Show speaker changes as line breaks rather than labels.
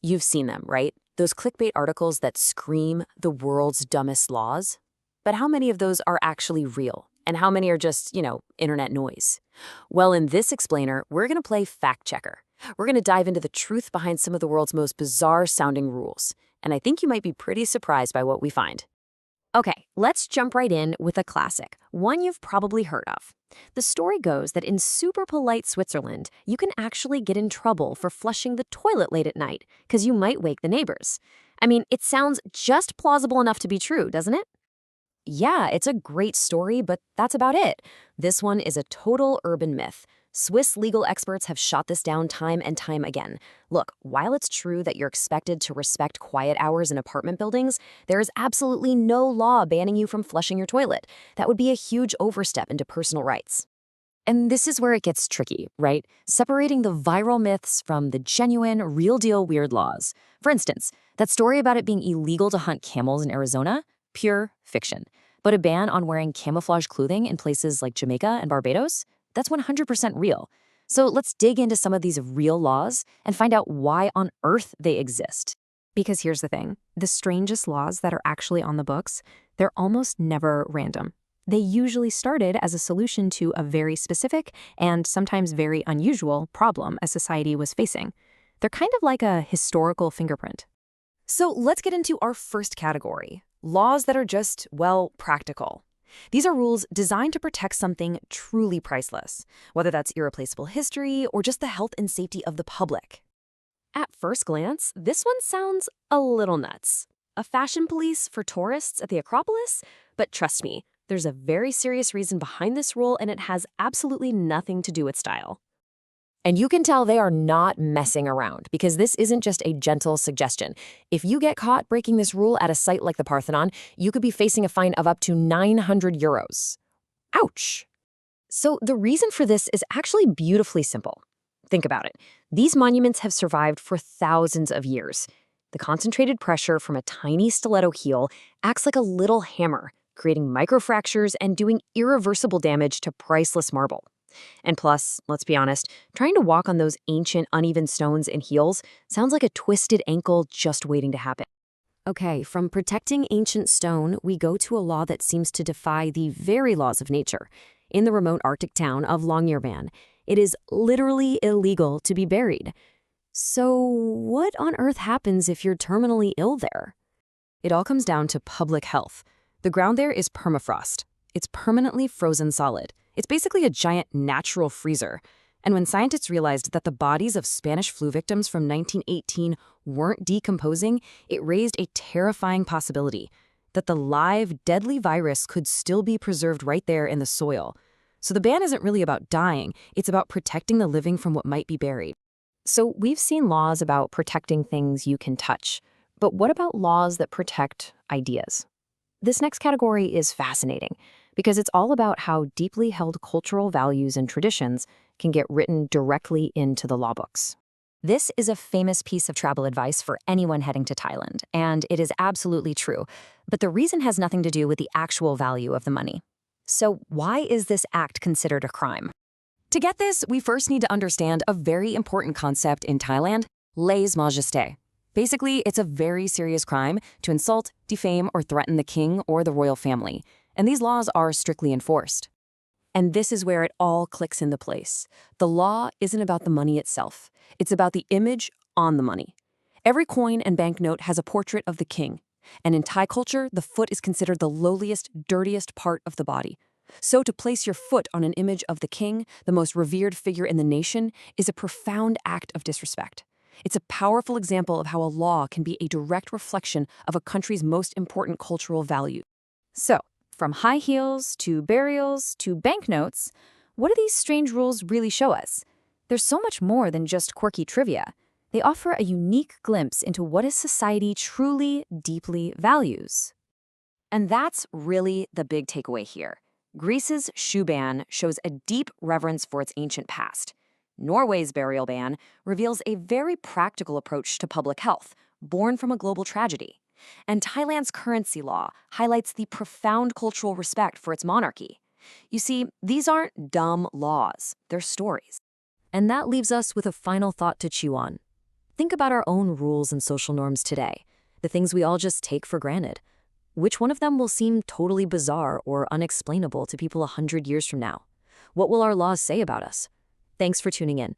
You've seen them, right? Those clickbait articles that scream the world's dumbest laws. But how many of those are actually real? And how many are just, internet noise? Well, in this explainer, we're going to play fact checker. We're going to dive into the truth behind some of the world's most bizarre sounding rules. And I think you might be pretty surprised by what we find.
Okay, let's jump right in with a classic, one you've probably heard of. The story goes that in super polite Switzerland, you can actually get in trouble for flushing the toilet late at night because you might wake the neighbors. I mean, it sounds just plausible enough to be true, doesn't it?
Yeah, it's a great story, but that's about it. This one is a total urban myth. Swiss legal experts have shot this down time and time again. Look, while it's true that you're expected to respect quiet hours in apartment buildings, there is absolutely no law banning you from flushing your toilet. That would be a huge overstep into personal rights. And this is where it gets tricky, right? Separating the viral myths from the genuine, real-deal weird laws. For instance, that story about it being illegal to hunt camels in Arizona? Pure fiction. But a ban on wearing camouflage clothing in places like Jamaica and Barbados? That's 100% real. So let's dig into some of these real laws and find out why on earth they exist.
Because here's the thing, the strangest laws that are actually on the books, they're almost never random. They usually started as a solution to a very specific and sometimes very unusual problem a society was facing. They're kind of like a historical fingerprint.
So let's get into our first category, laws that are just, well, practical. These are rules designed to protect something truly priceless, whether that's irreplaceable history or just the health and safety of the public. At first glance, this one sounds a little nuts. A fashion police for tourists at the Acropolis? But trust me, there's a very serious reason behind this rule, and it has absolutely nothing to do with style. And you can tell they are not messing around, because this isn't just a gentle suggestion. If you get caught breaking this rule at a site like the Parthenon, you could be facing a fine of up to 900 euros. Ouch! So the reason for this is actually beautifully simple. Think about it. These monuments have survived for thousands of years. The concentrated pressure from a tiny stiletto heel acts like a little hammer, creating microfractures and doing irreversible damage to priceless marble. And plus, let's be honest, trying to walk on those ancient, uneven stones in heels sounds like a twisted ankle just waiting to happen. Okay, from protecting ancient stone, we go to a law that seems to defy the very laws of nature. In the remote Arctic town of Longyearbyen, it is literally illegal to be buried. So what on earth happens if you're terminally ill there? It all comes down to public health. The ground there is permafrost. It's permanently frozen solid. It's basically a giant natural freezer. And when scientists realized that the bodies of Spanish flu victims from 1918 weren't decomposing, it raised a terrifying possibility that the live, deadly virus could still be preserved right there in the soil. So the ban isn't really about dying, it's about protecting the living from what might be buried. So we've seen laws about protecting things you can touch. But what about laws that protect ideas? This next category is fascinating because it's all about how deeply held cultural values and traditions can get written directly into the law books. This is a famous piece of travel advice for anyone heading to Thailand, and it is absolutely true. But the reason has nothing to do with the actual value of the money. So why is this act considered a crime? To get this, we first need to understand a very important concept in Thailand, lèse-majesté. Basically, it's a very serious crime to insult, defame, or threaten the king or the royal family, and these laws are strictly enforced. And this is where it all clicks into place. The law isn't about the money itself. It's about the image on the money. Every coin and banknote has a portrait of the king, and in Thai culture, the foot is considered the lowliest, dirtiest part of the body. So to place your foot on an image of the king, the most revered figure in the nation, is a profound act of disrespect. It's a powerful example of how a law can be a direct reflection of a country's most important cultural value. So, from high heels to burials to banknotes, what do these strange rules really show us? There's so much more than just quirky trivia. They offer a unique glimpse into what a society truly, deeply values. And that's really the big takeaway here. Greece's shoe ban shows a deep reverence for its ancient past. Norway's burial ban reveals a very practical approach to public health, born from a global tragedy. And Thailand's currency law highlights the profound cultural respect for its monarchy. You see, these aren't dumb laws, they're stories. And that leaves us with a final thought to chew on. Think about our own rules and social norms today, the things we all just take for granted. Which one of them will seem totally bizarre or unexplainable to people 100 years from now? What will our laws say about us? Thanks for tuning in.